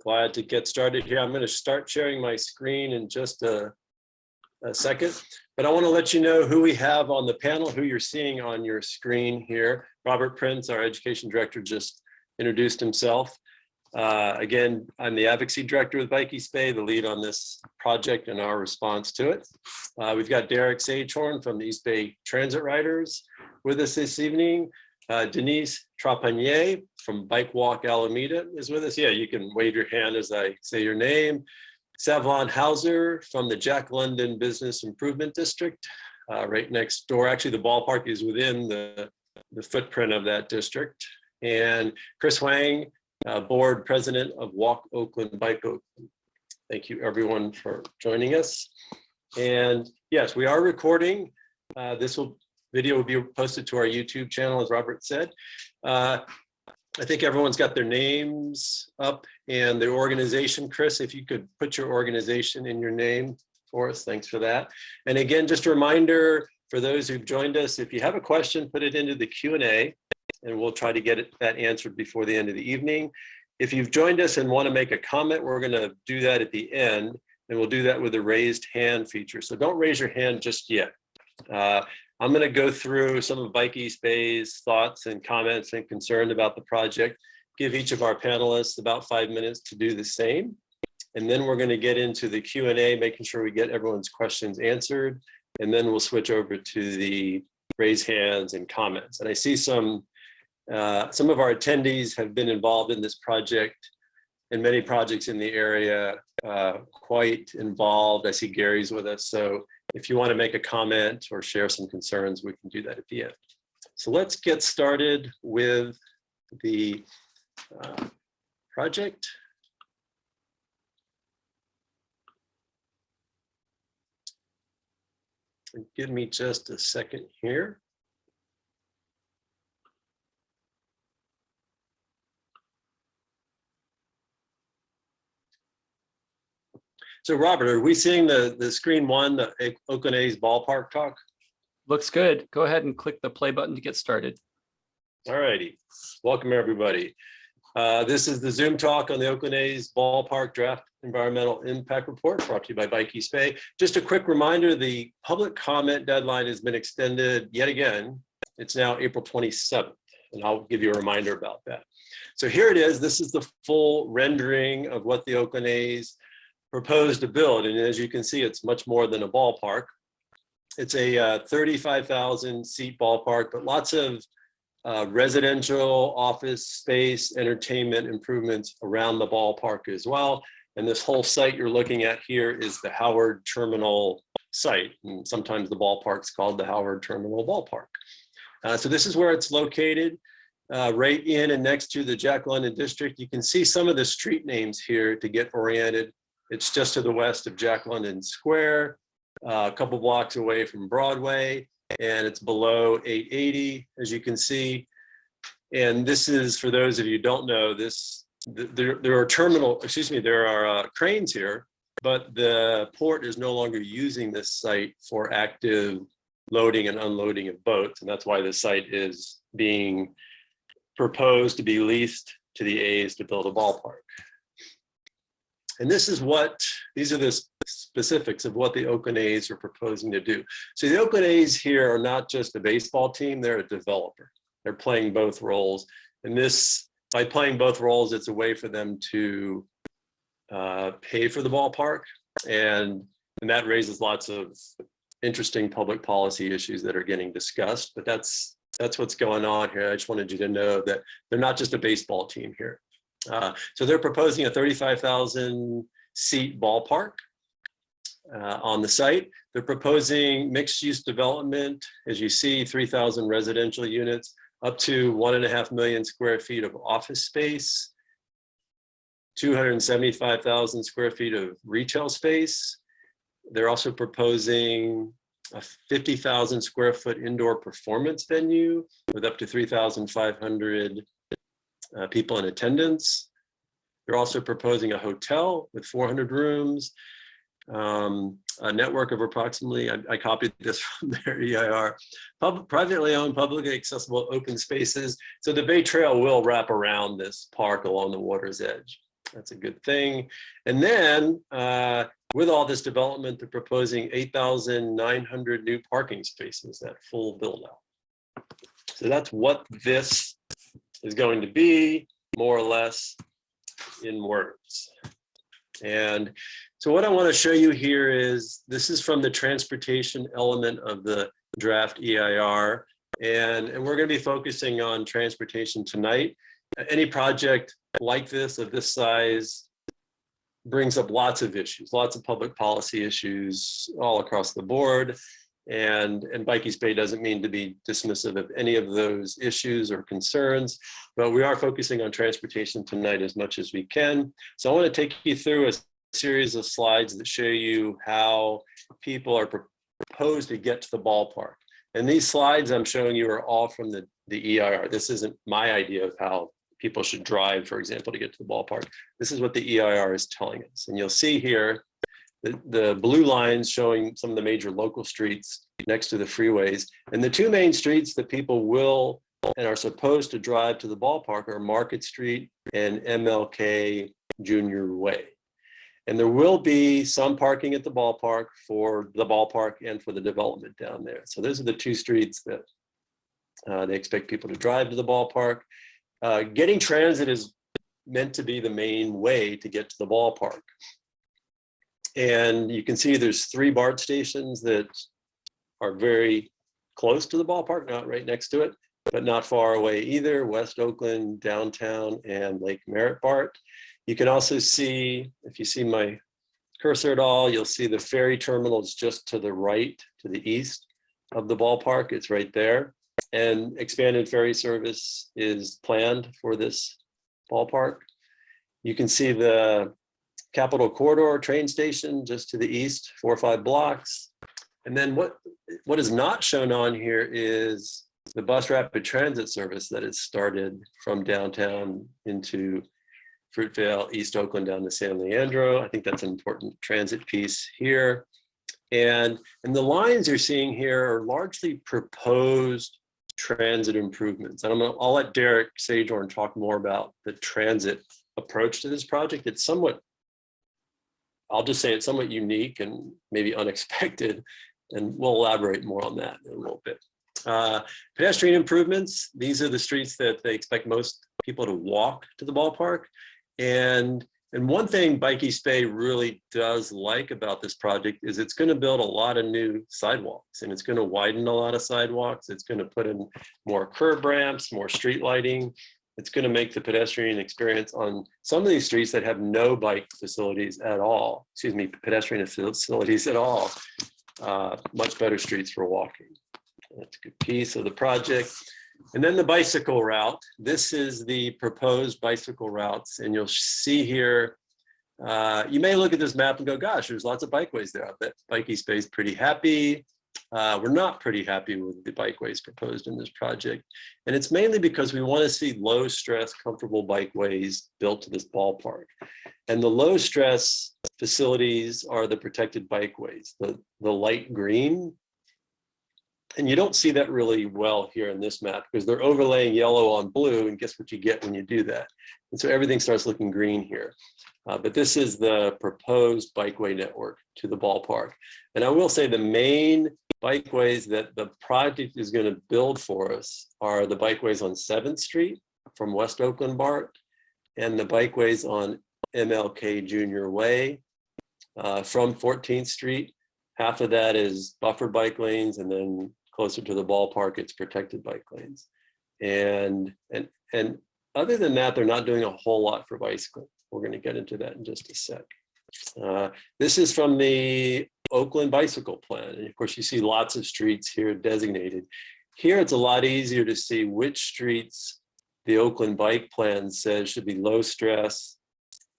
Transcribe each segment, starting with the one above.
Glad to get started here. I'm going to start sharing my screen in just a second, but I want to let you know who we have on the panel, who you're seeing on your screen here. Robert Prince, our education director, just introduced himself. Again, I'm the advocacy director with Bike East Bay, the lead on this project and our response to it. We've got Derek Sagehorn from the East Bay Transit Riders with us this evening. Denise Trapanier from Bike Walk Alameda is with us. Yeah, you can wave your hand as I say your name. Savlon Hauser from the Jack London Business Improvement District, right next door. Actually, the ballpark is within the footprint of that district. And Chris Wang, board president of Walk Oakland Bike Oakland. Thank you everyone for joining us. And yes, we are recording. This video will be posted to our YouTube channel, as Robert said. I think everyone's got their names up and their organization. Chris, if you could put your organization in your name for us, thanks for that. And again, just a reminder for those who've joined us, if you have a question, put it into the Q&A and we'll try to get that answered before the end of the evening. If you've joined us and want to make a comment, we're going to do that at the end, and we'll do that with a raised hand feature. So don't raise your hand just yet. I'm going to go through some of Bike East Bay's thoughts and comments and concerns about the project, give each of our panelists about 5 minutes to do the same. And then we're going to get into the Q&A, making sure we get everyone's questions answered. And then we'll switch over to the raise hands and comments. And I see some of our attendees have been involved in this project and many projects in the area, quite involved. I see Gary's with us. So if you want to make a comment or share some concerns, we can do that at the end. So let's get started with the project. Give me just a second here. So Robert, are we seeing the screen one, the Oakland A's ballpark talk? Looks good. Go ahead and click the play button to get started. All righty. Welcome everybody. This is the Zoom talk on the Oakland A's ballpark draft environmental impact report, brought to you by Bike East Bay. Just a quick reminder, the public comment deadline has been extended yet again. It's now April 27th, and I'll give you a reminder about that. So here it is. This is the full rendering of what the Oakland A's proposed to build, and as you can see, it's much more than a ballpark. It's a 35,000 seat ballpark, but lots of residential, office space, entertainment improvements around the ballpark as well. And this whole site you're looking at here is the Howard Terminal site, and sometimes the ballpark's called the Howard Terminal Ballpark. So this is where it's located, right in and next to the Jack London District. You can see some of the street names here to get oriented. It's just to the west of Jack London Square, a couple blocks away from Broadway, and it's below 880, as you can see. And this is, for those of you who don't know, there are cranes here, but the port is no longer using this site for active loading and unloading of boats, and that's why the site is being proposed to be leased to the A's to build a ballpark. And these are the specifics of what the Oakland A's are proposing to do. So the Oakland A's here are not just a baseball team, they're a developer. They're playing both roles. And by playing both roles, it's a way for them to pay for the ballpark. And that raises lots of interesting public policy issues that are getting discussed, but that's what's going on here. I just wanted you to know that they're not just a baseball team here. So they're proposing a 35,000 seat ballpark on the site. They're proposing mixed use development, as you see, 3,000 residential units, up to 1.5 million square feet of office space, 275,000 square feet of retail space. They're also proposing a 50,000 square foot indoor performance venue with up to 3,500 people in attendance. They're also proposing a hotel with 400 rooms, a network of approximately, I copied this from their EIR, privately owned, publicly accessible open spaces. So the Bay Trail will wrap around this park along the water's edge. That's a good thing. And then with all this development, they're proposing 8,900 new parking spaces, that full build out. So that's what this is going to be, more or less, in words. And so what I want to show you here is, this is from the transportation element of the draft EIR. And we're going to be focusing on transportation tonight. Any project like this, of this size, brings up lots of issues, lots of public policy issues all across the board. And Bike East Bay doesn't mean to be dismissive of any of those issues or concerns, but we are focusing on transportation tonight as much as we can. So I want to take you through a series of slides that show you how people are proposed to get to the ballpark. And these slides I'm showing you are all from the EIR. This isn't my idea of how people should drive, for example, to get to the ballpark. This is what the EIR is telling us. And you'll see here the blue lines showing some of the major local streets next to the freeways. And the two main streets that people will and are supposed to drive to the ballpark are Market Street and MLK Junior Way. And there will be some parking at the ballpark for the ballpark and for the development down there. So those are the two streets that they expect people to drive to the ballpark. Getting transit is meant to be the main way to get to the ballpark. And you can see there's 3 BART stations that are very close to the ballpark, not right next to it, but not far away either. West Oakland, Downtown, and Lake Merritt BART. You can also see, if you see my cursor at all, you'll see the ferry terminal is just to the right, to the east of the ballpark. It's right there. And expanded ferry service is planned for this ballpark. You can see the Capitol Corridor train station just to the east, 4 or 5 blocks. And then what is not shown on here is the bus rapid transit service that has started from downtown into Fruitvale, East Oakland, down to San Leandro. I think that's an important transit piece here. And the lines you're seeing here are largely proposed transit improvements. And I'll let Derek Sajorn talk more about the transit approach to this project. It's somewhat, I'll just say it's somewhat unique and maybe unexpected, and we'll elaborate more on that in a little bit. Pedestrian improvements, these are the streets that they expect most people to walk to the ballpark. And one thing Bike East Bay really does like about this project is it's going to build a lot of new sidewalks, and it's going to widen a lot of sidewalks. It's going to put in more curb ramps, more street lighting. It's going to make the pedestrian experience on some of these streets that have no bike facilities at all, pedestrian facilities at all, much better streets for walking. That's a good piece of the project. And then the bicycle route. This is the proposed bicycle routes. And you'll see here, you may look at this map and go, gosh, there's lots of bikeways there. I bet Bike East Bay is pretty happy. We're not pretty happy with the bikeways proposed in this project. And it's mainly because we want to see low stress, comfortable bikeways built to this ballpark. And the low stress facilities are the protected bikeways, the light green. And you don't see that really well here in this map because they're overlaying yellow on blue, and guess what you get when you do that? And so everything starts looking green here. But this is the proposed bikeway network to the ballpark. And I will say the main bikeways that the project is going to build for us are the bikeways on 7th Street from West Oakland BART, and the bikeways on MLK Junior Way from 14th Street. Half of that is buffer bike lanes, and then closer to the ballpark, it's protected bike lanes. And other than that, they're not doing a whole lot for bicycling. We're going to get into that in just a sec. This is from the Oakland bicycle plan. And of course, you see lots of streets here designated. Here, it's a lot easier to see which streets the Oakland bike plan says should be low stress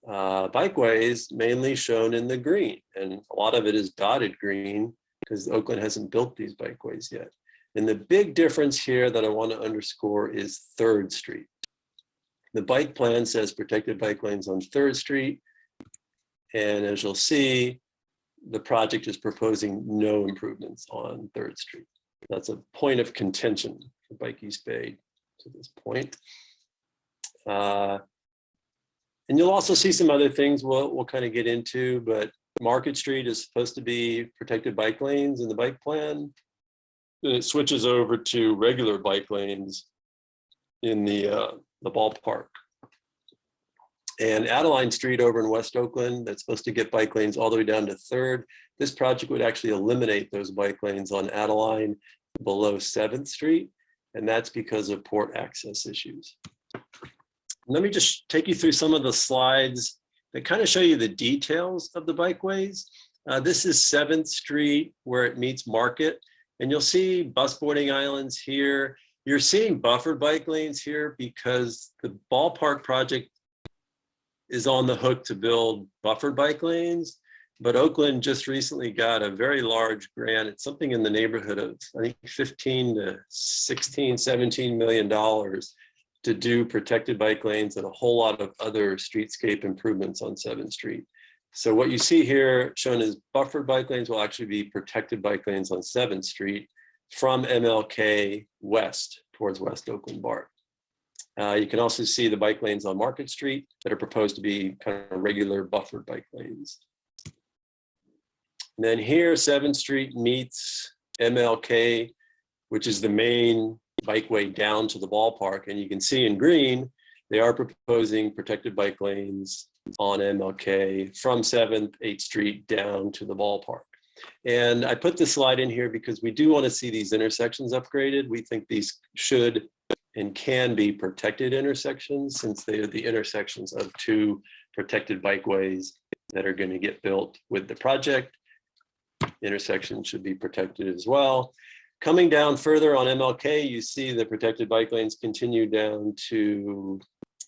bikeways, mainly shown in the green. And a lot of it is dotted green because Oakland hasn't built these bikeways yet. And the big difference here that I want to underscore is 3rd Street. The bike plan says protected bike lanes on 3rd Street. And as you'll see, the project is proposing no improvements on 3rd Street. That's a point of contention for Bike East Bay to this point. And you'll also see some other things we'll kind of get into, but Market Street is supposed to be protected bike lanes in the bike plan. Then it switches over to regular bike lanes in the ballpark. And Adeline Street over in West Oakland, that's supposed to get bike lanes all the way down to 3rd. This project would actually eliminate those bike lanes on Adeline below 7th Street. And that's because of port access issues. Let me just take you through some of the slides that kind of show you the details of the bikeways. This is 7th Street where it meets Market, and you'll see bus boarding islands here. You're seeing buffered bike lanes here because the ballpark project is on the hook to build buffered bike lanes, but Oakland just recently got a very large grant. It's something in the neighborhood of, I think, 15 to 16, 17 million dollars to do protected bike lanes and a whole lot of other streetscape improvements on 7th Street. So what you see here shown as buffered bike lanes will actually be protected bike lanes on 7th Street from MLK west towards West Oakland BART. You can also see the bike lanes on Market Street that are proposed to be kind of regular buffered bike lanes. And then here, 7th Street meets MLK, which is the main bikeway down to the ballpark. And you can see in green, they are proposing protected bike lanes on MLK from 7th, 8th Street down to the ballpark. And I put this slide in here because we do want to see these intersections upgraded. We think these should and can be protected intersections since they are the intersections of 2 protected bikeways that are going to get built with the project. Intersections should be protected as well. Coming down further on MLK, you see the protected bike lanes continue down to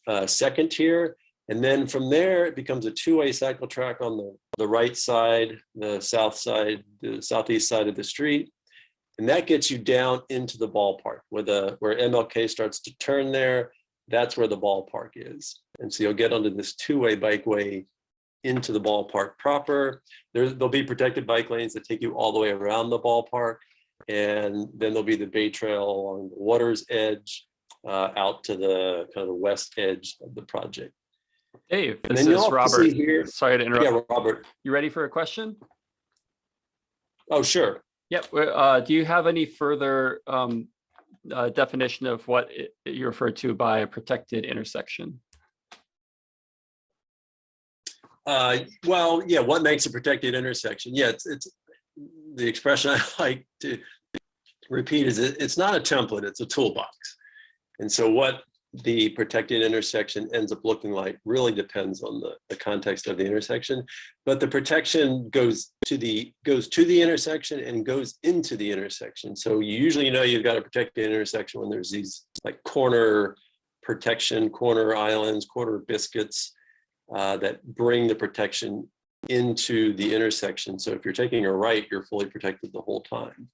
2nd tier. And then from there, it becomes a 2-way cycle track on the right side, the south side, the southeast side of the street. And that gets you down into the ballpark where MLK starts to turn there. That's where the ballpark is. And so you'll get onto this 2-way bikeway into the ballpark proper. There'll be protected bike lanes that take you all the way around the ballpark. And then there'll be the bay trail along the water's edge out to the kind of the west edge of the project. Dave, this is Robert. Here, sorry to interrupt. Yeah, Robert. You ready for a question? Oh, sure. Yep. Do you have any further definition of what you refer to by a protected intersection? Well, yeah, what makes a protected intersection? Yeah, it's the expression I like to repeat is it's not a template, it's a toolbox. And so what the protected intersection ends up looking like really depends on the context of the intersection. But the protection goes to the intersection and goes into the intersection. So you usually know you've got a protected intersection when there's these like corner protection, corner islands, corner biscuits that bring the protection into the intersection. So if you're taking a right, you're fully protected the whole time.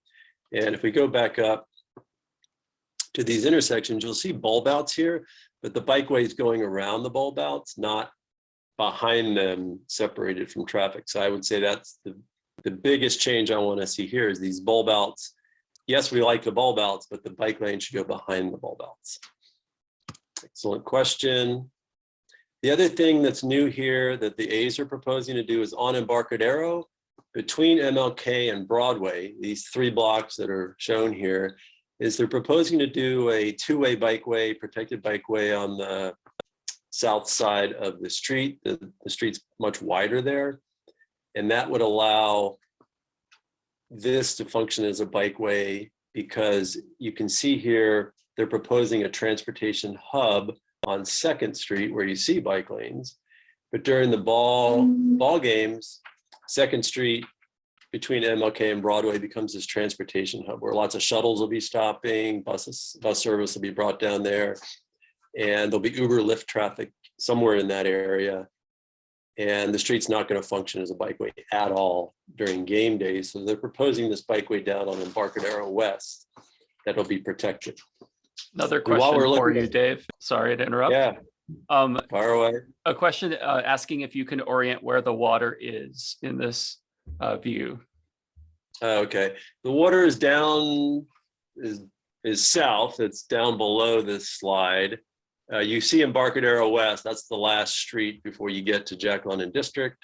And if we go back up to these intersections, you'll see bulb outs here, but the bikeway is going around the bulb outs, not behind them, separated from traffic. So I would say that's the biggest change I want to see here is these bulb outs. Yes, we like the bulb outs, but the bike lane should go behind the bulb outs. Excellent question. The other thing that's new here that the A's are proposing to do is on Embarcadero between MLK and Broadway, these 3 blocks that are shown here, is they're proposing to do a 2-way bikeway, protected bikeway on the south side of the street. The street's much wider there. And that would allow this to function as a bikeway because you can see here, they're proposing a transportation hub on 2nd Street where you see bike lanes. But during the ball games, 2nd Street between MLK and Broadway becomes this transportation hub where lots of shuttles will be stopping, bus service will be brought down there, and there'll be Uber, Lyft traffic somewhere in that area. And the street's not going to function as a bikeway at all during game days. So they're proposing this bikeway down on Embarcadero West that'll be protected. Another question for you, Dave. Sorry to interrupt. Yeah. Far away. A question asking if you can orient where the water is in this view. Okay. The water is down, is south. It's down below this slide. You see Embarcadero West, that's the last street before you get to Jack London District,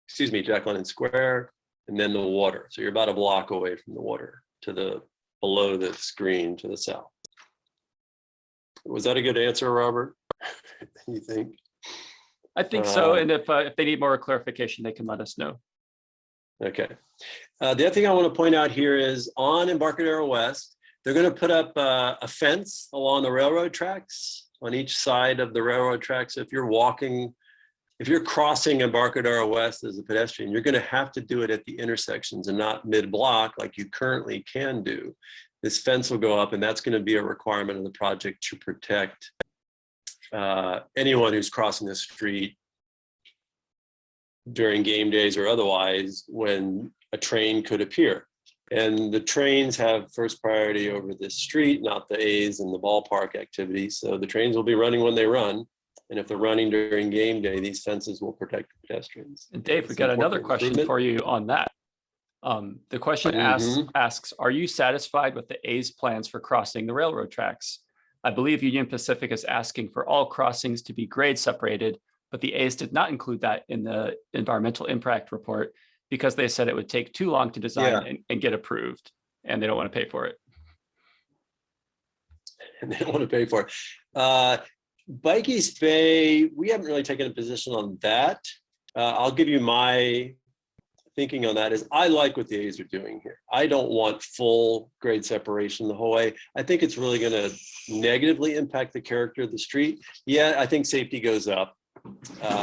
excuse me, Jack London Square, and then the water. So you're about a block away from the water to the below the screen to the south. Was that a good answer, Robert? You think? I think so. And if they need more clarification, they can let us know. Okay. The other thing I want to point out here is on Embarcadero West, they're going to put up a fence along the railroad tracks on each side of the railroad tracks. So if you're walking, if you're crossing Embarcadero West as a pedestrian, you're going to have to do it at the intersections and not mid-block like you currently can do. This fence will go up, and that's going to be a requirement of the project to protect anyone who's crossing the street during game days or otherwise when a train could appear. And the trains have first priority over this street, not the A's and the ballpark activities. So the trains will be running when they run. And if they're running during game day, these fences will protect the pedestrians. And Dave, we got another question for you on that. The question asks, are you satisfied with the A's plans for crossing the railroad tracks? I believe Union Pacific is asking for all crossings to be grade separated, but the A's did not include that in the environmental impact report because they said it would take too long to design and get approved, and they don't want to pay for it. And they don't want to pay for it. Bike East Bay, we haven't really taken a position on that. I'll give you my thinking on that is I like what the A's are doing here. I don't want full grade separation the whole way. I think it's really going to negatively impact the character of the street. Yeah, I think safety goes up.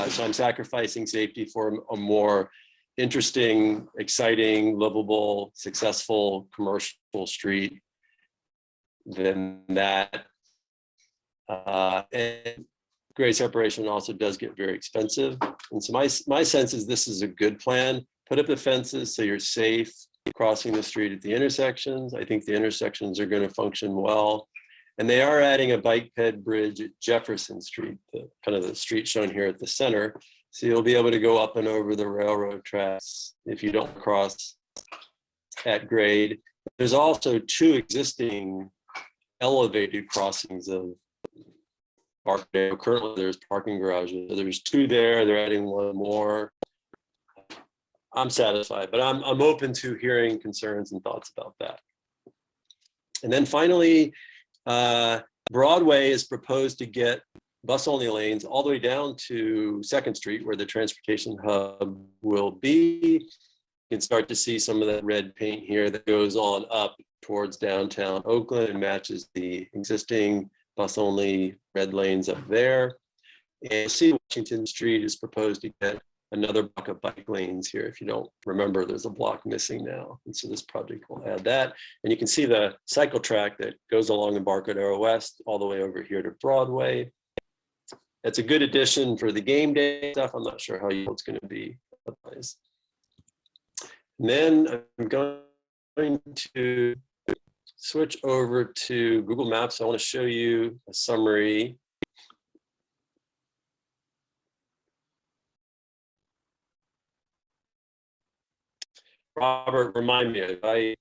So I'm sacrificing safety for a more interesting, exciting, livable, successful commercial street than that. And grade separation also does get very expensive. And so my sense is this is a good plan. Put up the fences so you're safe crossing the street at the intersections. I think the intersections are going to function well. And they are adding a bike ped bridge at Jefferson Street, kind of the street shown here at the center. So you'll be able to go up and over the railroad tracks if you don't cross at grade. There's also 2 existing elevated crossings of Embarcadero. Currently there's parking garages. So there's 2 there, they're adding 1 more. I'm satisfied, but I'm open to hearing concerns and thoughts about that. And then finally, Broadway is proposed to get bus-only lanes all the way down to 2nd Street, where the transportation hub will be. You can start to see some of that red paint here that goes on up towards downtown Oakland and matches the existing bus-only red lanes up there. And see Washington Street is proposed to get another block of bike lanes here. If you don't remember, there's a block missing now. And so this project will add that. And you can see the cycle track that goes along Embarcadero West all the way over here to Broadway. That's a good addition for the game day stuff. I'm not sure how it's going to be otherwise. And then I'm going to switch over to Google Maps. I want to show you a summary. Robert, remind me if Hey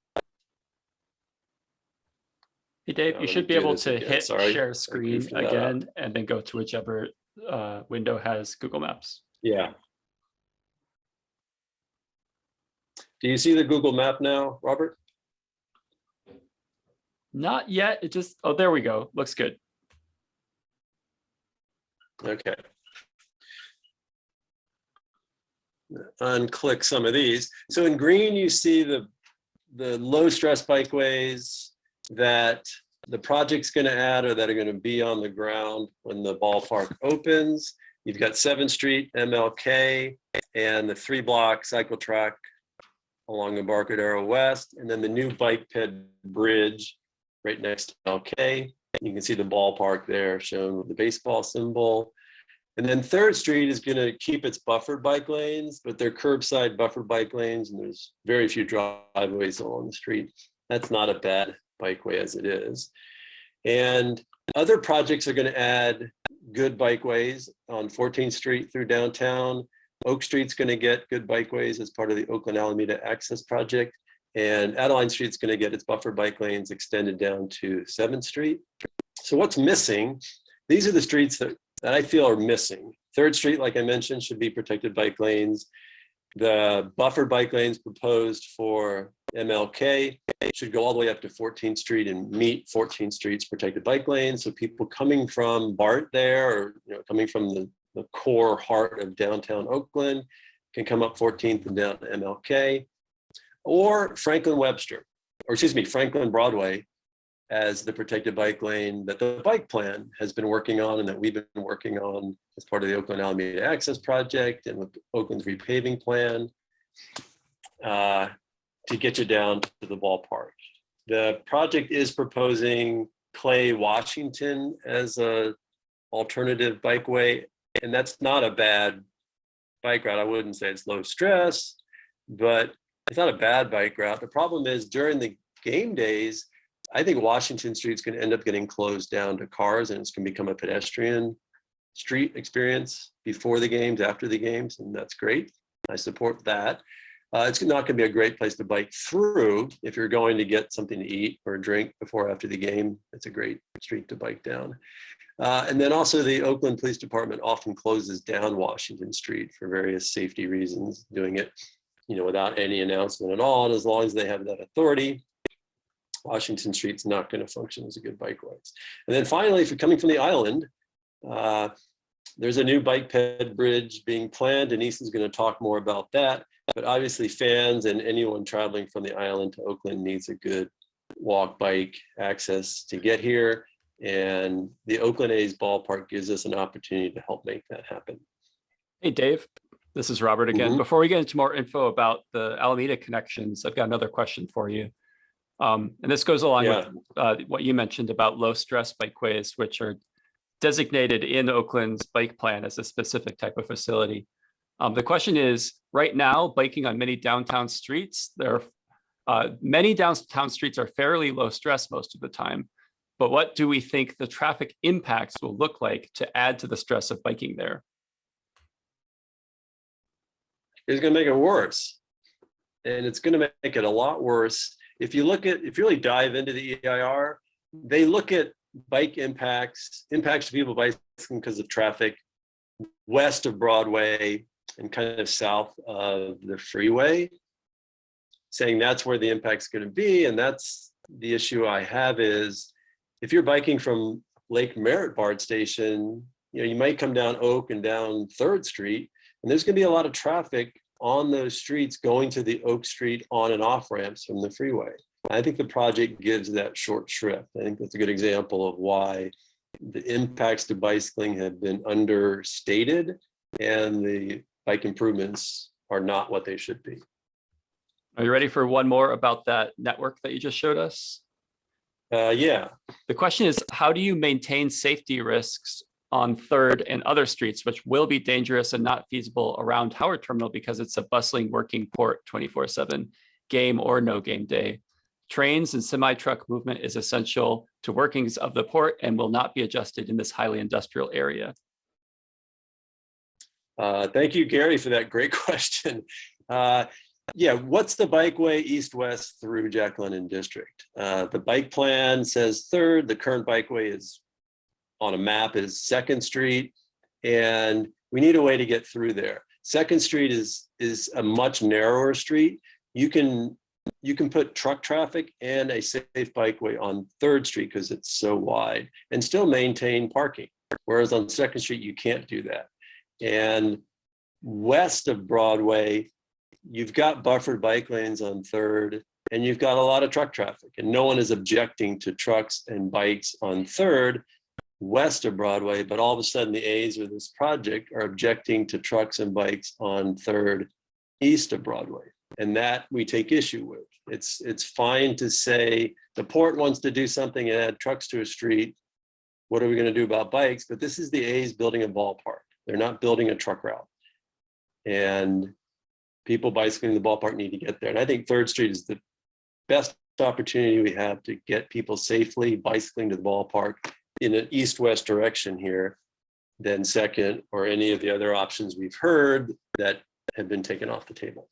Dave, you should be able to hit share screen again and then go to whichever window has Google Maps. Yeah. Do you see the Google map now, Robert? Not yet. It just, oh, there we go. Looks good. Okay. Unclick some of these. So in green, you see the low stress bikeways that the project's going to add or that are going to be on the ground when the ballpark opens. You've got 7th Street, MLK, and the 3-block cycle track along Embarcadero West, and then the new bike ped bridge right next to MLK. You can see the ballpark there shown with the baseball symbol. And then 3rd Street is going to keep its buffered bike lanes, but they're curbside buffered bike lanes, and there's very few driveways along the street. That's not a bad bikeway as it is. And other projects are going to add good bikeways on 14th Street through downtown. Oak Street's going to get good bikeways as part of the Oakland Alameda Access Project. And Adeline Street's going to get its buffer bike lanes extended down to 7th Street. So what's missing these are the streets that I feel are missing. 3rd Street, like I mentioned, should be protected bike lanes. The buffered bike lanes proposed for MLK should go all the way up to 14th Street and meet 14th Street's protected bike lanes. So people coming from BART there, or coming from the core heart of downtown Oakland, can come up 14th and down to MLK, or Franklin Broadway as the protected bike lane that the bike plan has been working on and that we've been working on as part of the Oakland Alameda Access Project and with Oakland's repaving plan to get you down to the ballpark. The project is proposing Clay Washington as a alternative bikeway, and that's not a bad bike route. I wouldn't say it's low stress, but it's not a bad bike route. The problem is during the game days, I think Washington Street's going to end up getting closed down to cars, and it's going to become a pedestrian street experience before the games, after the games, and that's great. I support that. It's not going to be a great place to bike through if you're going to get something to eat or drink before or after the game. It's a great street to bike down. And then also the Oakland Police Department often closes down Washington Street for various safety reasons, doing it without any announcement at all. And as long as they have that authority, Washington Street's not going to function as a good bike route. And then finally, if you're coming from the island, there's a new bike ped bridge being planned. Denise is going to talk more about that. But obviously fans and anyone traveling from the island to Oakland needs a good walk bike access to get here. And the Oakland A's ballpark gives us an opportunity to help make that happen. Hey, Dave, this is Robert again. Before we get into more info about the Alameda connections, I've got another question for you. And this goes along with what you mentioned about low stress bikeways, which are designated in Oakland's bike plan as a specific type of facility. The question is, right now, biking on many downtown streets, many downtown streets are fairly low stress most of the time. But what do we think the traffic impacts will look like to add to the stress of biking there? It's going to make it worse. And it's going to make it a lot worse. If you really dive into the EIR, they look at bike impacts to people bicycling because of traffic west of Broadway and kind of south of the freeway, saying that's where the impact's going to be. And that's the issue I have is, if you're biking from Lake Merritt BART station, you might come down Oak and down 3rd Street, and there's going to be a lot of traffic on those streets going to the Oak Street on and off ramps from the freeway. I think the project gives that short shrift. I think that's a good example of why the impacts to bicycling have been understated and the bike improvements are not what they should be. Are you ready for one more about that network that you just showed us? Yeah. The question is, how do you maintain safety risks on 3rd and other streets, which will be dangerous and not feasible around Howard Terminal because it's a bustling working port 24/7, game or no game day? Trains and semi-truck movement is essential to workings of the port and will not be adjusted in this highly industrial area. Thank you, Gary, for that great question. Yeah, what's the bikeway east-west through Jack London District? The bike plan says 3rd. The current bikeway is on a map is 2nd Street, and we need a way to get through there. 2nd Street is a much narrower street. You can put truck traffic and a safe bikeway on 3rd Street because it's so wide and still maintain parking. Whereas on 2nd Street, you can't do that. And west of Broadway, you've got buffered bike lanes on 3rd, and you've got a lot of truck traffic, and no one is objecting to trucks and bikes on 3rd west of Broadway, but all of a sudden the A's with this project are objecting to trucks and bikes on 3rd east of Broadway. And that we take issue with. It's fine to say the port wants to do something and add trucks to a street. What are we going to do about bikes? But this is the A's building a ballpark. They're not building a truck route. And people bicycling the ballpark need to get there. And I think 3rd Street is the best opportunity we have to get people safely bicycling to the ballpark in an east-west direction here than 2nd or any of the other options we've heard that have been taken off the table.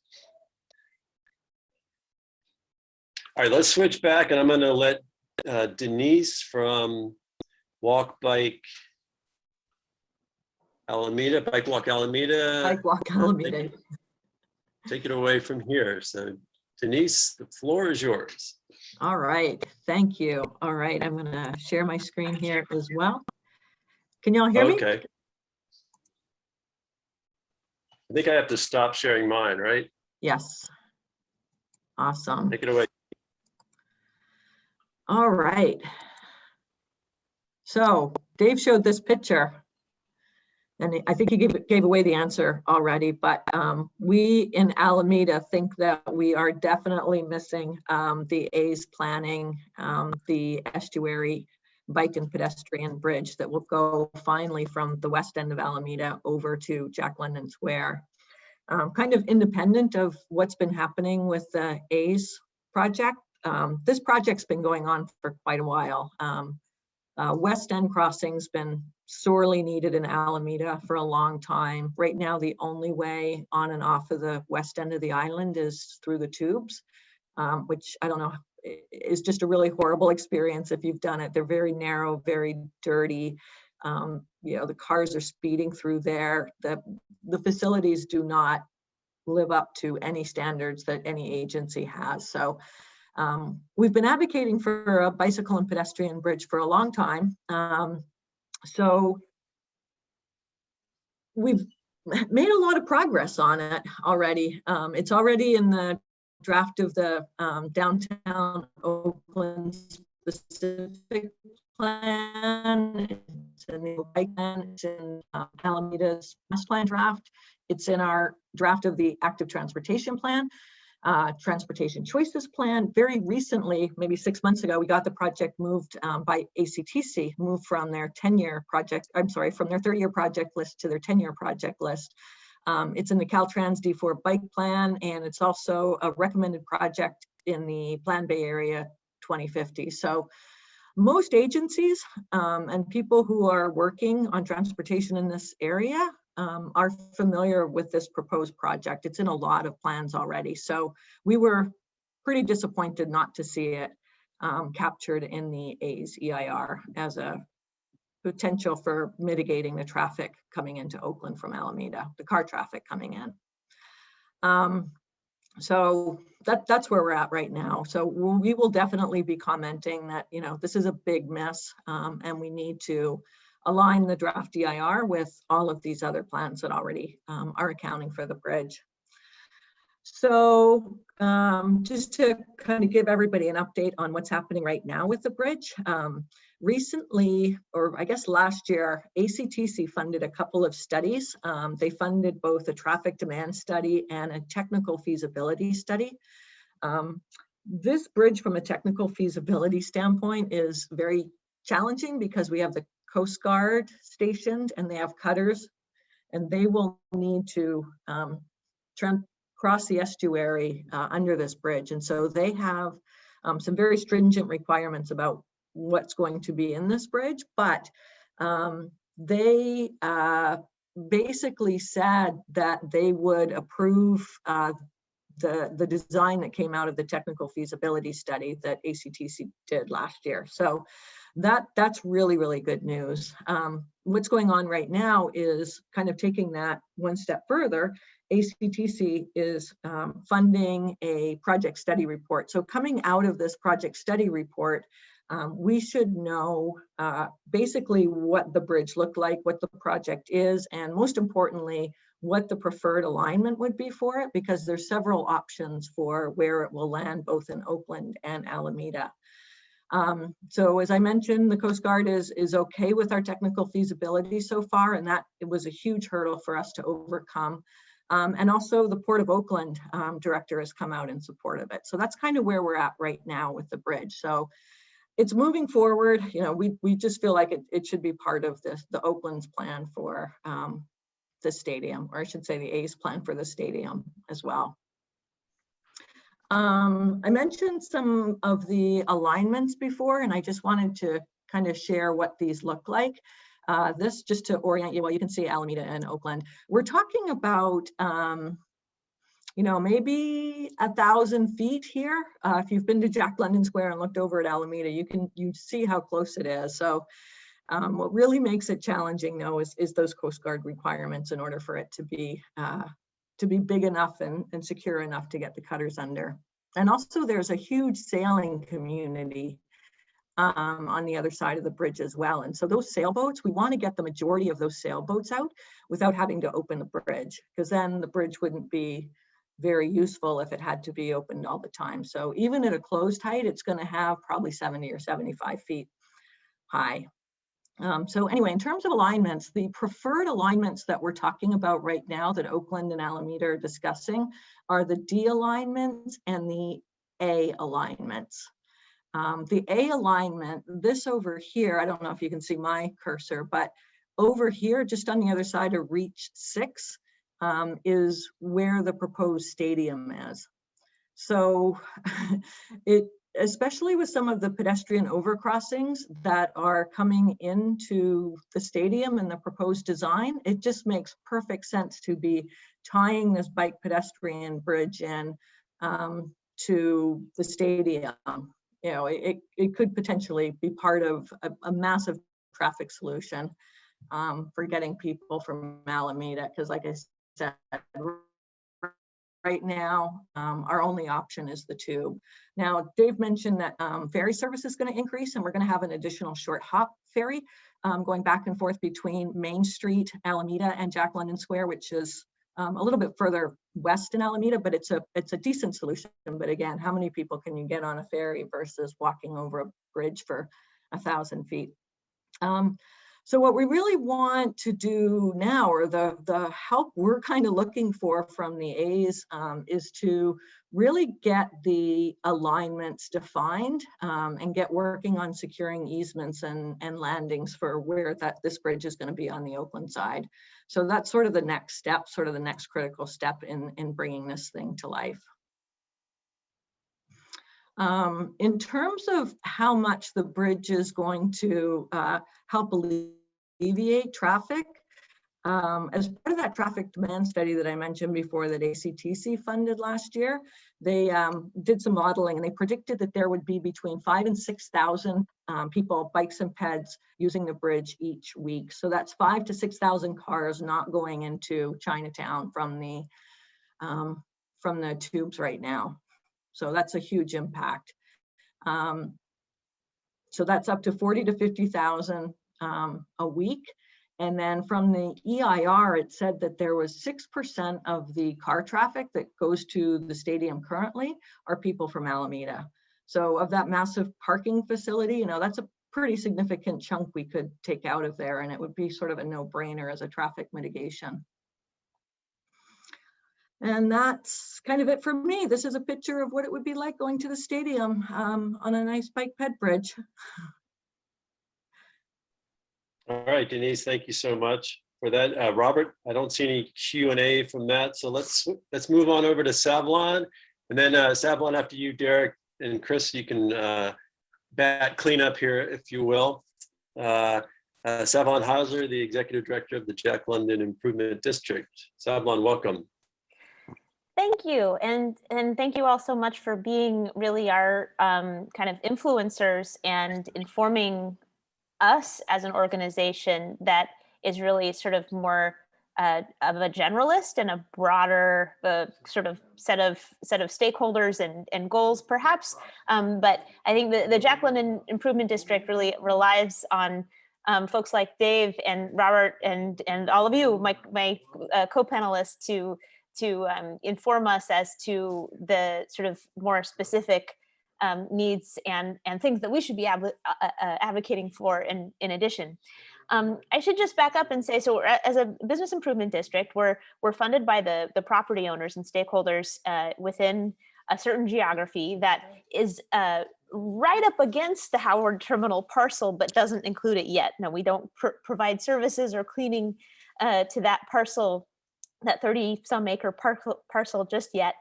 All right, let's switch back, and I'm going to let Denise from Walk Bike Alameda, Bike Walk Alameda. Bike Walk Alameda. Take it away from here. So Denise, the floor is yours. All right, thank you. All right, I'm gonna share my screen here as well. Can y'all hear me? Okay. I think I have to stop sharing mine, right? Yes. Awesome. Take it away. All right. So Dave showed this picture, and I think he gave away the answer already, but we in Alameda think that we are definitely missing the A's planning, the estuary bike and pedestrian bridge that will go finally from the west end of Alameda over to Jack London Square. Kind of independent of what's been happening with the A's project. This project's been going on for quite a while. West End crossing's been sorely needed in Alameda for a long time. Right now, the only way on and off of the west end of the island is through the tubes, which I don't know, is just a really horrible experience if you've done it. They're very narrow, very dirty. You know, the cars are speeding through there. The facilities do not live up to any standards that any agency has. So we've been advocating for a bicycle and pedestrian bridge for a long time. So we've made a lot of progress on it already. It's already in the draft of the downtown Oakland specific plan. It's in the bike plan. It's in Alameda's master plan draft. It's in our draft of the active transportation plan. Transportation choices plan. Very recently, maybe 6 months ago, we got the project moved by ACTC, moved from their 10-year project, I'm sorry, from their 30-year project list to their 10-year project list. It's in the Caltrans D4 bike plan, and it's also a recommended project in the Plan Bay Area 2050. So most agencies and people who are working on transportation in this area are familiar with this proposed project. It's in a lot of plans already. So we were pretty disappointed not to see it captured in the A's EIR as a potential for mitigating the traffic coming into Oakland from Alameda, the car traffic coming in. So that's where we're at right now. So we will definitely be commenting that, you know, this is a big mess and we need to align the draft DIR with all of these other plans that already are accounting for the bridge. So just to kind of give everybody an update on what's happening right now with the bridge. Recently, or I guess last year, ACTC funded a couple of studies. They funded both a traffic demand study and a technical feasibility study. This bridge from a technical feasibility standpoint is very challenging because we have the Coast Guard stationed and they have cutters, and they will need to cross the estuary under this bridge. And so they have some very stringent requirements about what's going to be in this bridge, but they basically said that they would approve the design that came out of the technical feasibility study that ACTC did last year. So that's really, really good news. What's going on right now is kind of taking that one step further. ACTC is funding a project study report. So coming out of this project study report, we should know basically what the bridge looked like, what the project is, and most importantly, what the preferred alignment would be for it, because there's several options for where it will land, both in Oakland and Alameda. So as I mentioned, the Coast Guard is okay with our technical feasibility so far, and that it was a huge hurdle for us to overcome. And also the Port of Oakland director has come out in support of it. So that's kind of where we're at right now with the bridge. So it's moving forward. You know, we just feel like it should be part of the Oakland's plan for the stadium, or I should say the A's plan for the stadium as well. I mentioned some of the alignments before, and I just wanted to kind of share what these look like. This, just to orient you, well, you can see Alameda and Oakland. We're talking about, you know, maybe 1,000 feet here. If you've been to Jack London Square and looked over at Alameda, you see how close it is. So What really makes it challenging, though, is those Coast Guard requirements in order for it to be big enough and secure enough to get the cutters under. And also, there's a huge sailing community on the other side of the bridge as well. And so those sailboats, we want to get the majority of those sailboats out without having to open the bridge, because then the bridge wouldn't be very useful if it had to be opened all the time. So even at a closed height, it's going to have probably 70 or 75 feet high. So anyway, in terms of alignments, the preferred alignments that we're talking about right now that Oakland and Alameda are discussing are the D alignments and the A alignments. The A alignment, this over here, I don't know if you can see my cursor, but over here, just on the other side of Reach 6, is where the proposed stadium is. So especially with some of the pedestrian overcrossings that are coming into the stadium and the proposed design, it just makes perfect sense to be tying this bike pedestrian bridge in to the stadium. You know, it could potentially be part of a massive traffic solution for getting people from Alameda, because like I said, right now, our only option is the tube. Now, Dave mentioned that ferry service is going to increase, and we're going to have an additional short hop ferry going back and forth between Main Street, Alameda, and Jack London Square, which is a little bit further west in Alameda, but it's a decent solution. But again, how many people can you get on a ferry versus walking over a bridge for 1,000 feet? So what we really want to do now, or the help we're kind of looking for from the A's, is to really get the alignments defined and get working on securing easements and landings for where this bridge is going to be on the Oakland side. So that's sort of the next step, sort of the next critical step in bringing this thing to life. In terms of how much the bridge is going to help alleviate traffic, as part of that traffic demand study that I mentioned before that ACTC funded last year, they did some modeling, and they predicted that there would be between 5,000 and 6,000 people, bikes and peds, using the bridge each week. So that's 5,000 to 6,000 cars not going into Chinatown from the tubes right now. So that's a huge impact. So that's up to 40,000 to 50,000 a week. And then from the EIR, it said that there was 6% of the car traffic that goes to the stadium currently are people from Alameda. So of that massive parking facility, you know, that's a pretty significant chunk we could take out of there, and it would be sort of a no-brainer as a traffic mitigation. And that's kind of it for me. This is a picture of what it would be like going to the stadium on a nice bike ped bridge. All right, Denise, thank you so much for that. Robert, I don't see any Q&A from that, so let's move on over to Savlon, and then Savlon, after you, Derek and Chris, you can clean up here, if you will. Savlon Hausler, the Executive Director of the Jack London Improvement District. Savlon, welcome. Thank you, and thank you all so much for being really our kind of influencers and informing us as an organization that is really sort of more of a generalist and a broader sort of set of stakeholders and goals, perhaps. But I think the Jack London Improvement District really relies on folks like Dave and Robert and all of you, my co-panelists, to inform us as to the sort of more specific needs and things that we should be advocating for in addition. I should just back up and say, so as a business improvement district, we're funded by the property owners and stakeholders within a certain geography that is right up against the Howard Terminal parcel, but doesn't include it yet. No, we don't provide services or cleaning to that parcel, that 30-some acre parcel just yet.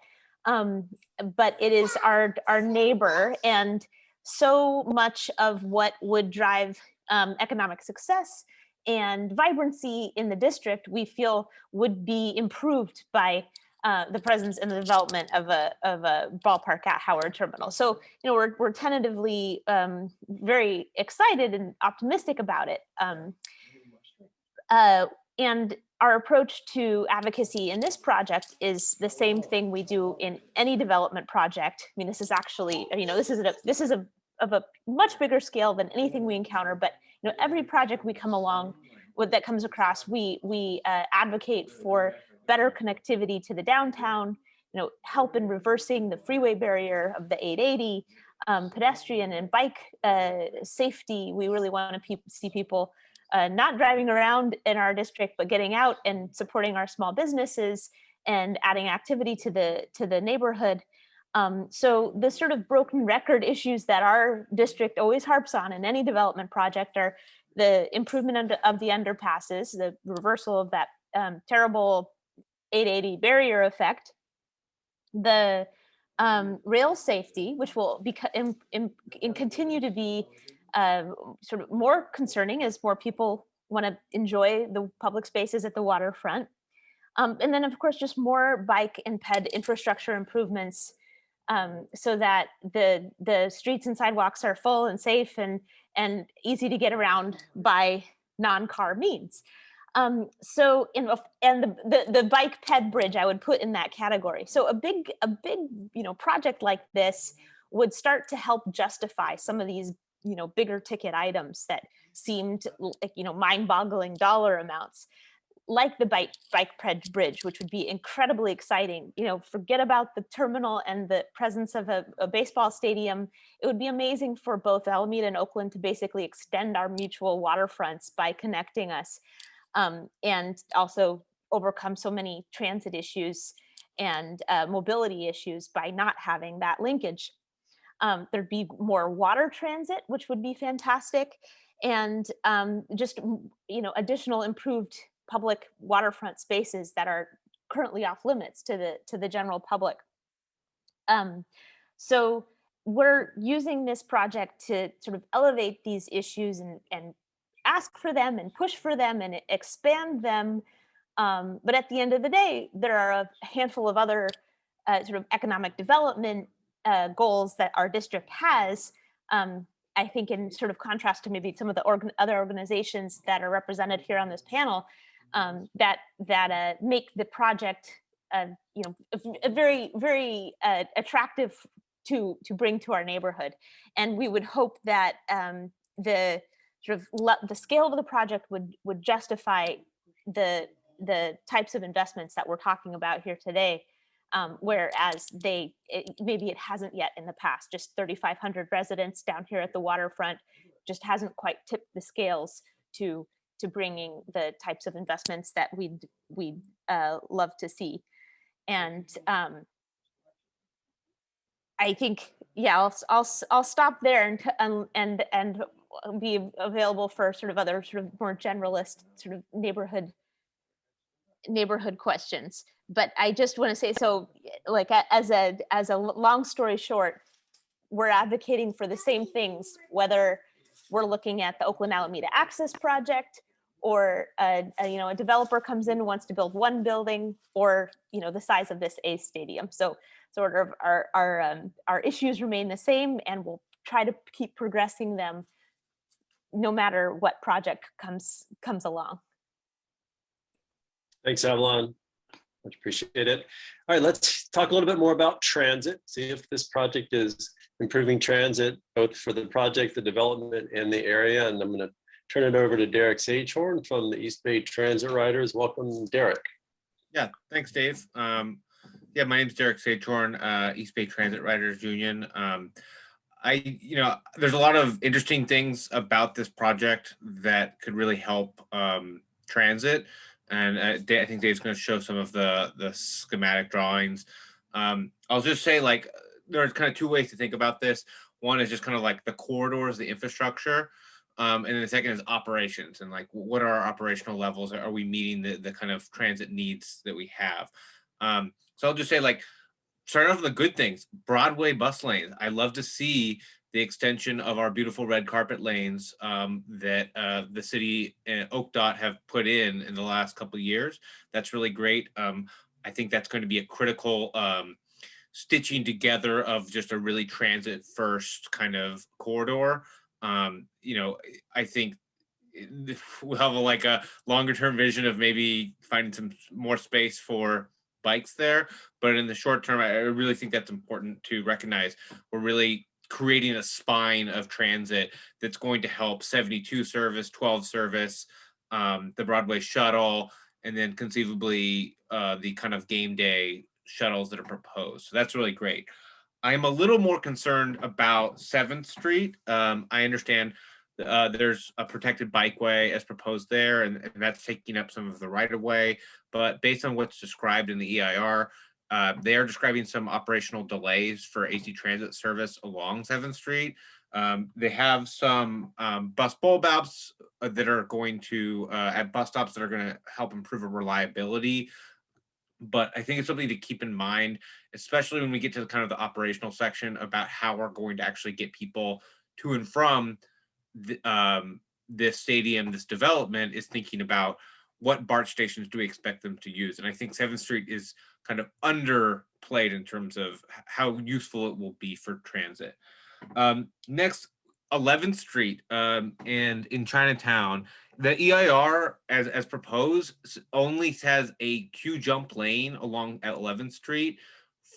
But it is our neighbor, and so much of what would drive economic success and vibrancy in the district, we feel would be improved by the presence and the development of a ballpark at Howard Terminal. So, you know, we're tentatively very excited and optimistic about it. And our approach to advocacy in this project is the same thing we do in any development project. I mean, this is actually, you know, this is of a much bigger scale than anything we encounter. But you know, every project we come along with that comes across, we advocate for better connectivity to the downtown. You know, help in reversing the freeway barrier of the 880, pedestrian and bike safety. We really want to see people not driving around in our district, but getting out and supporting our small businesses and adding activity to the neighborhood. So the sort of broken record issues that our district always harps on in any development project are the improvement of the underpasses, the reversal of that terrible 880 barrier effect, the rail safety, which will continue to be sort of more concerning as more people want to enjoy the public spaces at the waterfront. And then, of course, just more bike and ped infrastructure improvements so that the streets and sidewalks are full and safe and easy to get around by non-car means. So the bike ped bridge I would put in that category. So a big you know project like this would start to help justify some of these you know bigger ticket items that seemed like you know mind-boggling dollar amounts, like the bike ped bridge, which would be incredibly exciting. You know, forget about the terminal and the presence of a baseball stadium. It would be amazing for both Alameda and Oakland to basically extend our mutual waterfronts by connecting us. And also overcome so many transit issues and mobility issues by not having that linkage. There'd be more water transit, which would be fantastic, and just you know additional improved public waterfront spaces that are currently off limits to the general public. So we're using this project to sort of elevate these issues and ask for them and push for them and expand them. But at the end of the day, there are a handful of other sort of economic development goals that our district has. I think in sort of contrast to maybe some of the other organizations that are represented here on this panel, that make the project you know a very attractive to bring to our neighborhood. And we would hope that the sort of the scale of the project would justify the types of investments that we're talking about here today, whereas maybe it hasn't yet in the past. Just 3,500 residents down here at the waterfront just hasn't quite tipped the scales to bringing the types of investments that we'd love to see. And I think I'll stop there and be available for sort of other sort of more generalist sort of neighborhood questions. But I just want to say, so like as a long story short, we're advocating for the same things, whether we're looking at the Oakland Alameda Access Project, or a developer comes in and wants to build one building, or the size of this A's stadium. So sort of our issues remain the same, and we'll try to keep progressing them no matter what project comes along. Thanks, Avalon. Much appreciate it. All right, let's talk a little bit more about transit. See if this project is improving transit, both for the project, the development, and the area. And I'm going to turn it over to Derek Sagehorn from the East Bay Transit Riders. Welcome, Derek. Yeah, thanks, Dave. My name's Derek Sagehorn, East Bay Transit Riders Union. There's a lot of interesting things about this project that could really help transit. And I think Dave's going to show some of the schematic drawings. I'll just say, like, there's kind of two ways to think about this. One is just kind of like the corridors, the infrastructure. And then the second is operations, and like, what are our operational levels? Are we meeting the kind of transit needs that we have? So I'll just say, like, starting off with the good things, Broadway bus lanes. I love to see the extension of our beautiful red carpet lanes that the city and OakDOT have put in the last couple of years. That's really great. I think that's going to be a critical stitching together of just a really transit first kind of corridor. You know, I think we'll have like a longer term vision of maybe finding some more space for bikes there. But in the short term, I really think that's important to recognize. We're really creating a spine of transit that's going to help 72 service, 12 service, the Broadway shuttle, and then conceivably the kind of game day shuttles that are proposed. So that's really great. I'm a little more concerned about 7th Street. I understand there's a protected bikeway as proposed there, and that's taking up some of the right of way. But based on what's described in the EIR, they are describing some operational delays for AC transit service along 7th Street. They have some bus bulb outs that are going to, at bus stops that are going to help improve reliability. But I think it's something to keep in mind, especially when we get to kind of the operational section about how we're going to actually get people to and from this stadium, this development, is thinking about what BART stations do we expect them to use. And I think 7th Street is kind of underplayed in terms of how useful it will be for transit. Next, 11th Street and in Chinatown, the EIR as proposed only has a queue jump lane along at 11th Street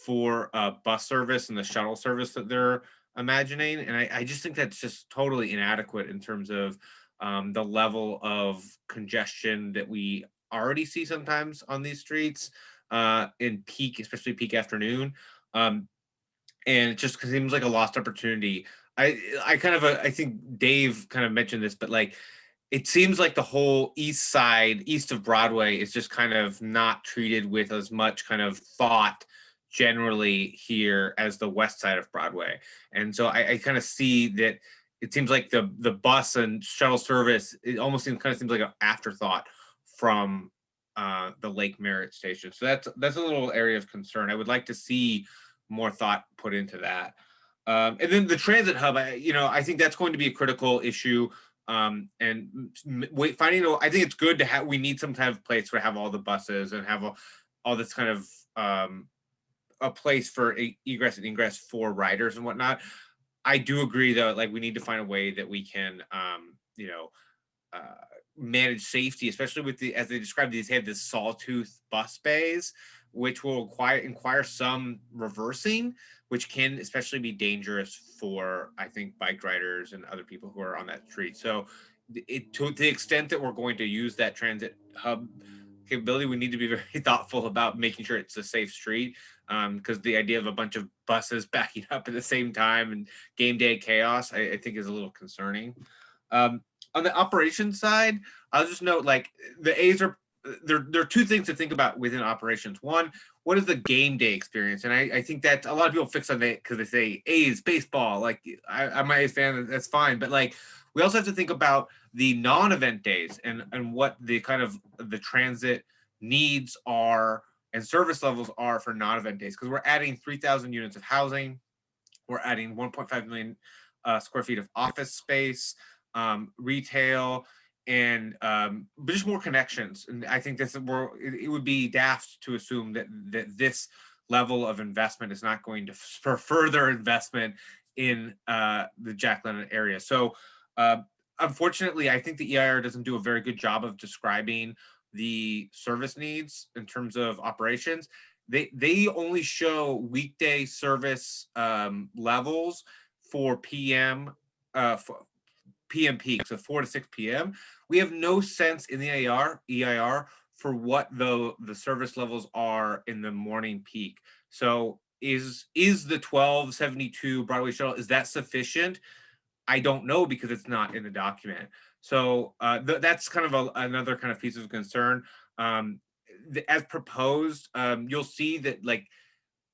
for bus service and the shuttle service that they're imagining. And I just think that's just totally inadequate in terms of the level of congestion that we already see sometimes on these streets in peak, especially peak afternoon. And it just seems like a lost opportunity. I think Dave kind of mentioned this, but like, it seems like the whole east side, east of Broadway, is just kind of not treated with as much kind of thought generally here as the west side of Broadway. And so I kind of see that it seems like the bus and shuttle service, it almost seems like an afterthought from the Lake Merritt station. So that's a little area of concern. I would like to see more thought put into that. And then the transit hub, I think that's going to be a critical issue. And I think it's good to have, we need some kind of place to have all the buses and have all this kind of a place for egress and ingress for riders and whatnot. I do agree though, like we need to find a way that we can, manage safety, especially with as they described these, have this sawtooth bus bays, which will require some reversing, which can especially be dangerous for, I think, bike riders and other people who are on that street. So to the extent that we're going to use that transit hub capability, we need to be very thoughtful about making sure it's a safe street, because the idea of a bunch of buses backing up at the same time and game day chaos, I think is a little concerning. On the operations side, I'll just note, like, the A's are, there are two things to think about within operations. One, what is the game day experience? And I think that a lot of people fix on that because they say A's baseball. Like, I'm an A's fan, that's fine. But like, we also have to think about the non-event days and what the kind of the transit needs are and service levels are for non-event days. Because we're adding 3,000 units of housing, we're adding 1.5 million square feet of office space, retail, and but just more connections. And I think it would be daft to assume that this level of investment is not going to spur further investment in the Jack London area. So unfortunately, I think the EIR doesn't do a very good job of describing the service needs in terms of operations. They only show weekday service levels for PM peak, so 4 to 6 p.m. We have no sense in the EIR for what the service levels are in the morning peak. So is the 1272 Broadway shuttle, is that sufficient? I don't know, because it's not in the document. So that's kind of another kind of piece of concern. As proposed, you'll see that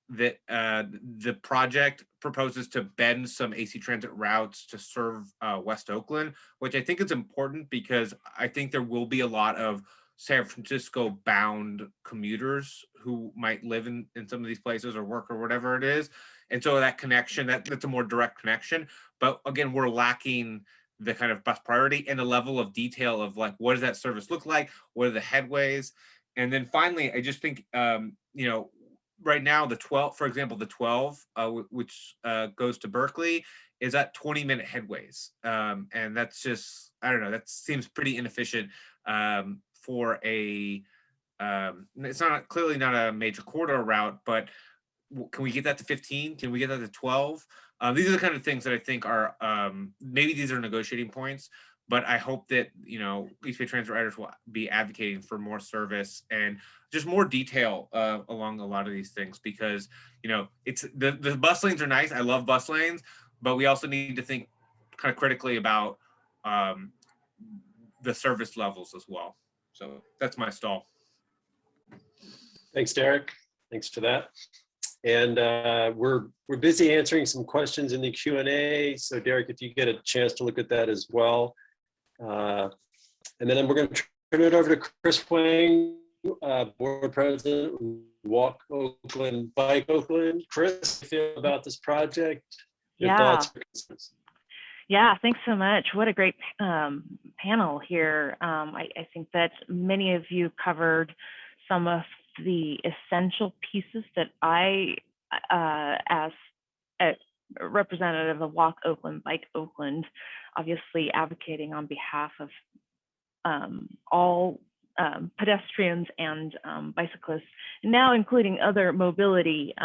the project proposes to bend some AC transit routes to serve West Oakland, which I think is important because I think there will be a lot of San Francisco bound commuters who might live in some of these places or work or whatever it is. And so that connection, that's a more direct connection. But again, we're lacking the kind of bus priority and the level of detail of like, what does that service look like? What are the headways? And then finally, I just think, you know, right now the 12, for example, the 12, which goes to Berkeley, is at 20-minute headways. And that's just, I don't know, that seems pretty inefficient for a, it's not clearly not a major corridor route, but can we get that to 15? Can we get that to 12? These are the kind of things that I think are, maybe these are negotiating points, but I hope that, you know, East Bay Transit riders will be advocating for more service and just more detail along a lot of these things, because, you know, it's the bus lanes are nice. I love bus lanes, but we also need to think kind of critically about the service levels as well. So that's my stall. Thanks, Derek. Thanks for that. And we're busy answering some questions in the Q&A. So Derek, if you get a chance to look at that as well. And then we're going to turn it over to Chris Wang, Board President, Walk Oakland Bike Oakland. Chris, how do you feel about this project? Your thoughts or concerns? Yeah, thanks so much. What a great panel here. I think that many of you covered some of the essential pieces that I, as a representative of Walk Oakland Bike Oakland, obviously advocating on behalf of all pedestrians and bicyclists, now including other mobility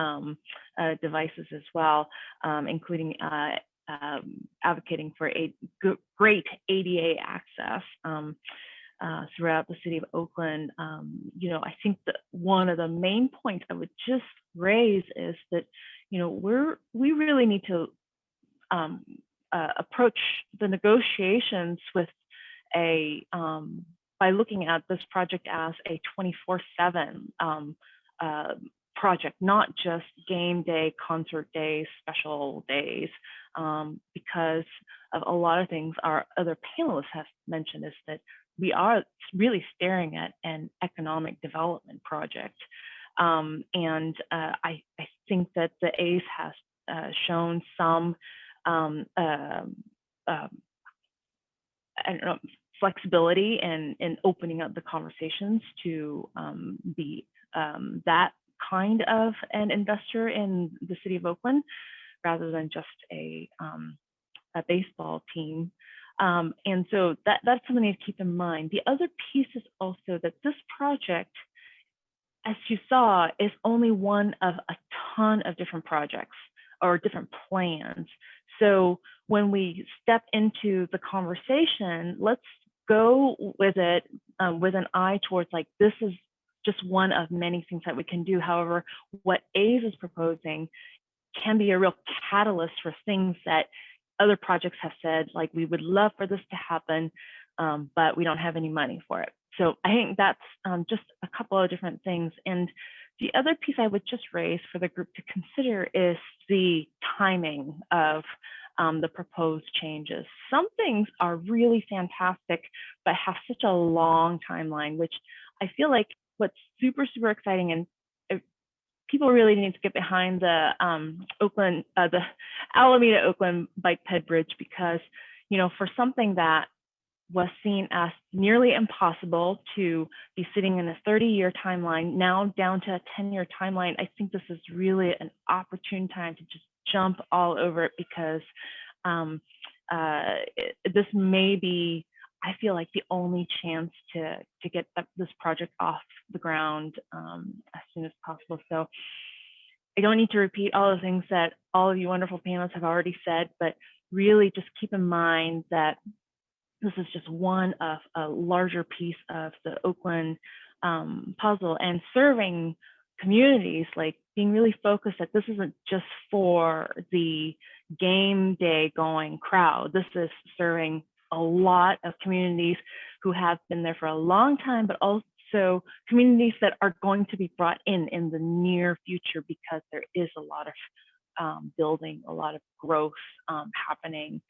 devices as well, including advocating for a great ADA access throughout the city of Oakland. You know, I think that one of the main points I would just raise is that, you know, we really need to approach the negotiations with a by looking at this project as a 24/7 project, not just game day, concert days, special days, because of a lot of things our other panelists have mentioned, is that we are really staring at an economic development project. And I think that the A's has shown some I don't know, flexibility in opening up the conversations to be that kind of an investor in the city of Oakland, rather than just a baseball team. And so that's something to keep in mind. The other piece is also that this project, as you saw, is only one of a ton of different projects or different plans. So when we step into the conversation, let's go with it with an eye towards, like, this is just one of many things that we can do. However, what A's is proposing can be a real catalyst for things that other projects have said, like, we would love for this to happen, but we don't have any money for it. So I think that's just a couple of different things. And the other piece I would just raise for the group to consider is the timing of the proposed changes. Some things are really fantastic, but have such a long timeline, which I feel like what's super, super exciting, and people really need to get behind the the Alameda Oakland bike ped bridge, because, you know, for something that was seen as nearly impossible to be sitting in a 30-year timeline, now down to a 10-year timeline, I think this is really an opportune time to just jump all over it, because this may be, I feel like, the only chance to get this project off the ground as soon as possible. So I don't need to repeat all the things that all of you wonderful panelists have already said, but really just keep in mind that this is just one of a larger piece of the Oakland puzzle, and serving communities, like being really focused that this isn't just for the game day going crowd. This is serving a lot of communities who have been there for a long time, but also communities that are going to be brought in the near future, because there is a lot of building, a lot of growth happening,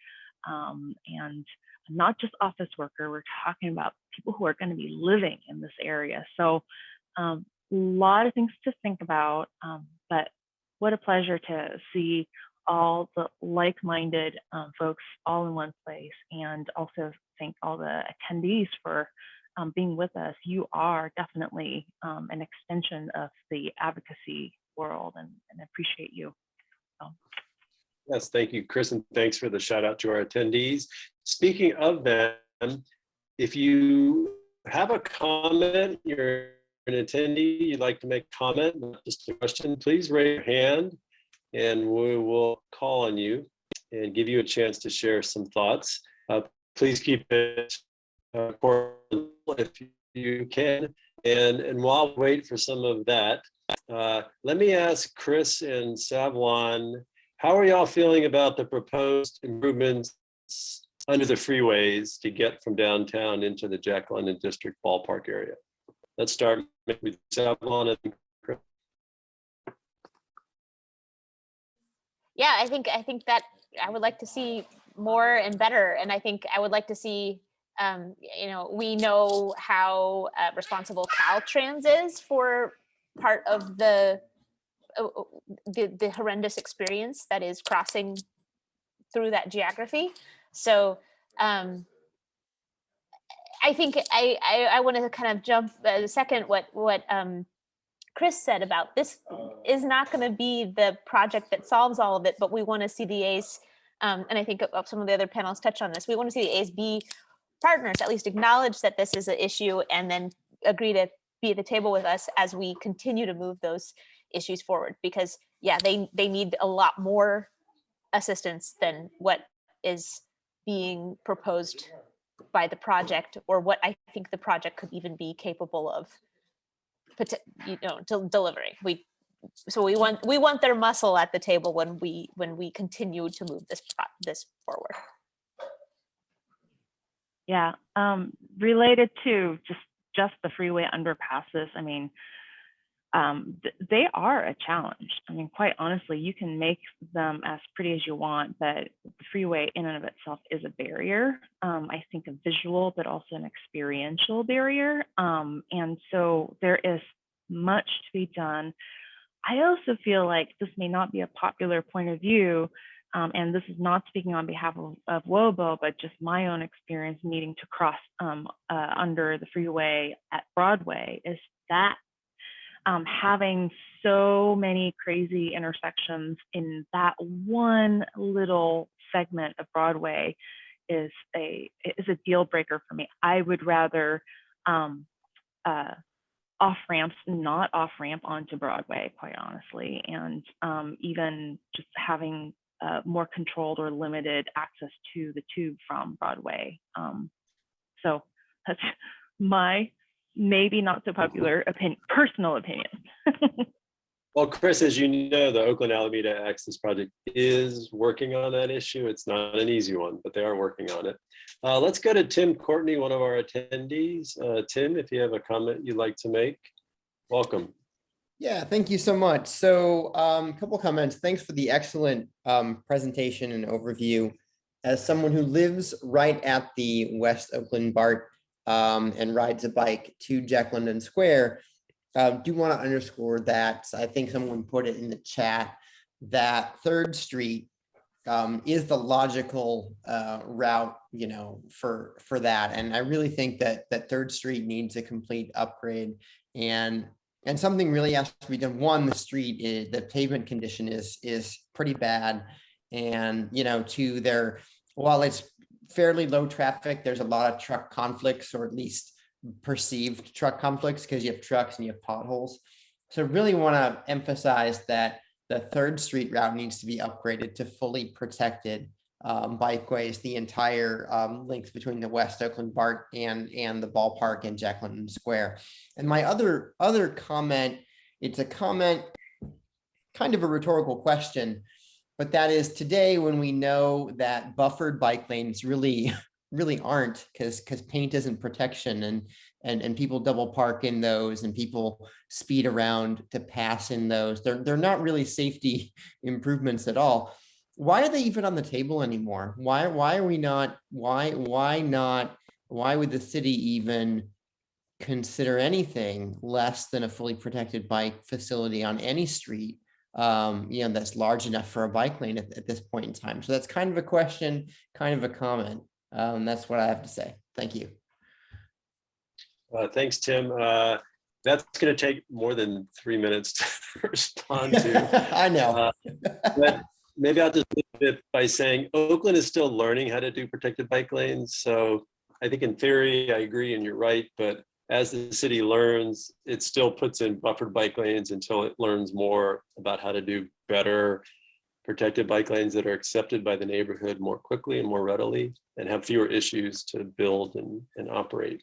and not just office worker, we're talking about people who are going to be living in this area. So a lot of things to think about, but what a pleasure to see all the like-minded folks all in one place, and also thank all the attendees for being with us, you are definitely an extension of the advocacy world, and appreciate you. So. Yes, thank you, Chris, and thanks for the shout out to our attendees. Speaking of them, if you have a comment, you're an attendee, you'd like to make a comment, not just a question, please raise your hand and we will call on you and give you a chance to share some thoughts. Please keep it portable if you can. And while we wait for some of that, let me ask Chris and Savlon, how are y'all feeling about the proposed improvements under the freeways to get from downtown into the Jack London District Ballpark area? Let's start with Savlon and Chris. Yeah, I think that I would like to see more and better, and I think I would like to see. We know how responsible Caltrans is for part of the horrendous experience that is crossing through that geography. So I think I want to kind of jump a second what Chris said about this is not going to be the project that solves all of it, but we want to see the A's, and I think some of the other panels touch on this. We want to see the A's be partners, at least acknowledge that this is an issue, and then agree to be at the table with us as we continue to move those issues forward. Because yeah, they need a lot more assistance than what is being proposed by the project, or what I think the project could even be capable of, delivering. We want their muscle at the table when we continue to move this forward. Yeah, related to just the freeway underpasses, I mean, they are a challenge. I mean, quite honestly, you can make them as pretty as you want, but the freeway in and of itself is a barrier. I think a visual, but also an experiential barrier. And so there is much to be done. I also feel like this may not be a popular point of view, and this is not speaking on behalf of WOBO, but just my own experience needing to cross under the freeway at Broadway, is that having so many crazy intersections in that one little segment of Broadway is a deal breaker for me. I would rather off ramps, not off ramp onto Broadway, quite honestly, and even just having more controlled or limited access to the tube from Broadway. So that's my maybe not so popular personal opinion. Well, Chris, as you know, the Oakland Alameda Access Project is working on that issue. It's not an easy one, but they are working on it. Let's go to Tim Courtney, one of our attendees. Tim, if you have a comment you'd like to make, welcome. Yeah, thank you so much. So a couple comments. Thanks for the excellent presentation and overview. As someone who lives right at the West Oakland BART and rides a bike to Jack London Square, do want to underscore that I think someone put it in the chat that 3rd Street is the logical route, for that. And I really think that 3rd Street needs a complete upgrade, and something really has to be done. One, the pavement condition is pretty bad, and while it's fairly low traffic, there's a lot of truck conflicts, or at least perceived truck conflicts, because you have trucks and you have potholes. So really want to emphasize that the 3rd Street route needs to be upgraded to fully protected bikeways, the entire length between the West Oakland BART and the ballpark and Jack London Square. And my other comment, it's a comment, kind of a rhetorical question, but that is, today when we know that buffered bike lanes really aren't, because paint isn't protection, and people double park in those, and people speed around to pass in those, they're not really safety improvements at all. Why are they even on the table anymore? Why are we not? Why would the city even consider anything less than a fully protected bike facility on any street, that's large enough for a bike lane at this point in time? So that's kind of a question, kind of a comment. That's what I have to say. Thank you. Thanks, Tim. That's going to take more than 3 minutes to respond to. I know. But maybe I'll just leave it by saying Oakland is still learning how to do protected bike lanes. So I think in theory, I agree and you're right. But as the city learns, it still puts in buffered bike lanes until it learns more about how to do better protected bike lanes that are accepted by the neighborhood more quickly and more readily and have fewer issues to build and operate.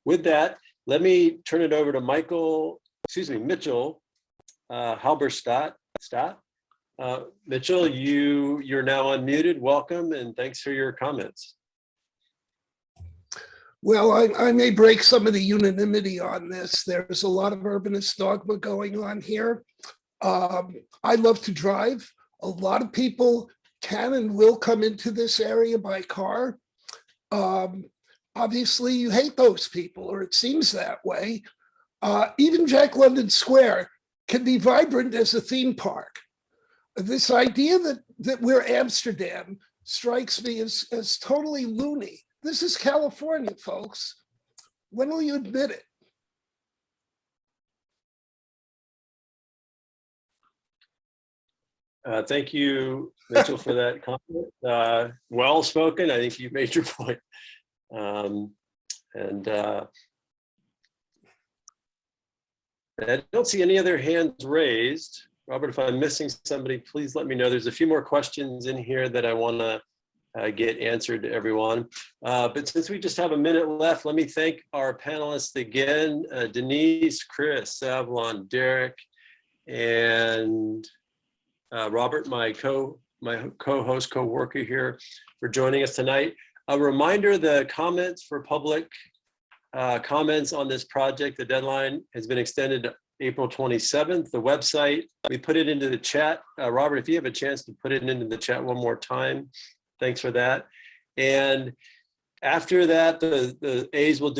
With that, let me turn it over to Mitchell Halberstadt. Mitchell, you're now unmuted. Welcome and thanks for your comments. Well, I may break some of the unanimity on this. There's a lot of urbanist dogma going on here. I love to drive. A lot of people can and will come into this area by car. Obviously, you hate those people, or it seems that way. Even Jack London Square can be vibrant as a theme park. This idea that we're Amsterdam strikes me as totally loony. This is California, folks. When will you admit it? Thank you, Mitchell, for that comment. Well spoken. I think you made your point. I don't see any other hands raised. Robert, if I'm missing somebody, please let me know. There's a few more questions in here that I want to get answered to everyone. But since we just have a minute left, let me thank our panelists again, Denise, Chris, Savlon, Derek, and Robert, my co-host, co-worker here, for joining us tonight. A reminder, the comments for public comments on this project, the deadline has been extended to April 27th. The website, we put it into the chat. Robert, if you have a chance to put it into the chat one more time, thanks for that. And after that, the A's will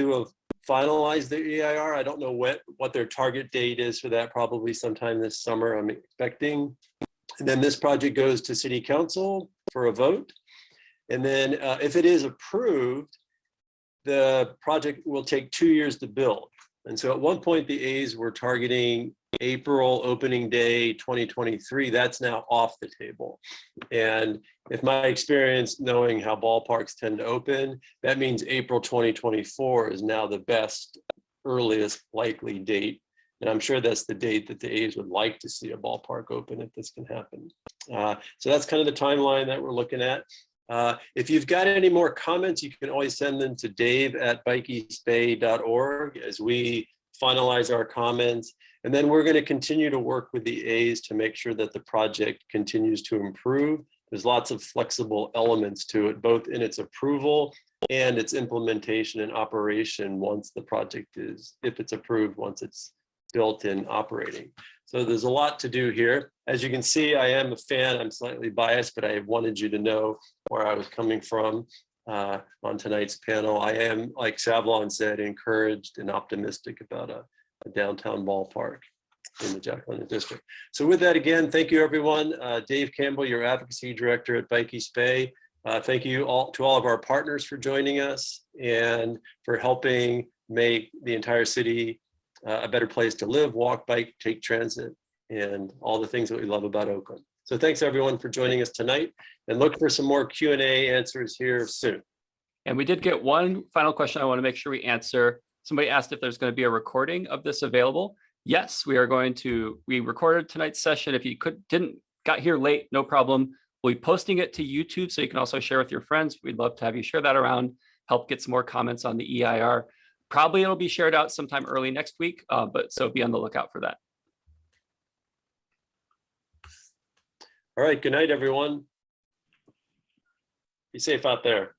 finalize the EIR. I don't know what their target date is for that, probably sometime this summer, I'm expecting. And then this project goes to City Council for a vote. And then if it is approved, the project will take 2 years to build. And so at one point, the A's were targeting April opening day 2023. That's now off the table. And if my experience knowing how ballparks tend to open, that means April 2024 is now the best, earliest likely date. And I'm sure that's the date that the A's would like to see a ballpark open if this can happen. So that's kind of the timeline that we're looking at. If you've got any more comments, you can always send them to dave@bikeeastbay.org as we finalize our comments. And then we're going to continue to work with the A's to make sure that the project continues to improve. There's lots of flexible elements to it, both in its approval and its implementation and operation once the project if it's approved, once it's built and operating. So there's a lot to do here. As you can see, I am a fan. I'm slightly biased, but I wanted you to know where I was coming from on tonight's panel. I am, like Savlon said, encouraged and optimistic about a downtown ballpark in the Jack London district. So with that, again, thank you, everyone. Dave Campbell, your advocacy director at Bike East Bay. Thank you to all of our partners for joining us and for helping make the entire city a better place to live, walk, bike, take transit, and all the things that we love about Oakland. So thanks everyone for joining us tonight, and look for some more Q&A answers here soon. And we did get one final question I want to make sure we answer. Somebody asked if there's going to be a recording of this available. Yes, we recorded tonight's session. If you got here late, no problem. We'll be posting it to YouTube, so you can also share with your friends. We'd love to have you share that around, help get some more comments on the EIR. Probably it'll be shared out sometime early next week, but so be on the lookout for that. All right, good night, everyone. Be safe out there.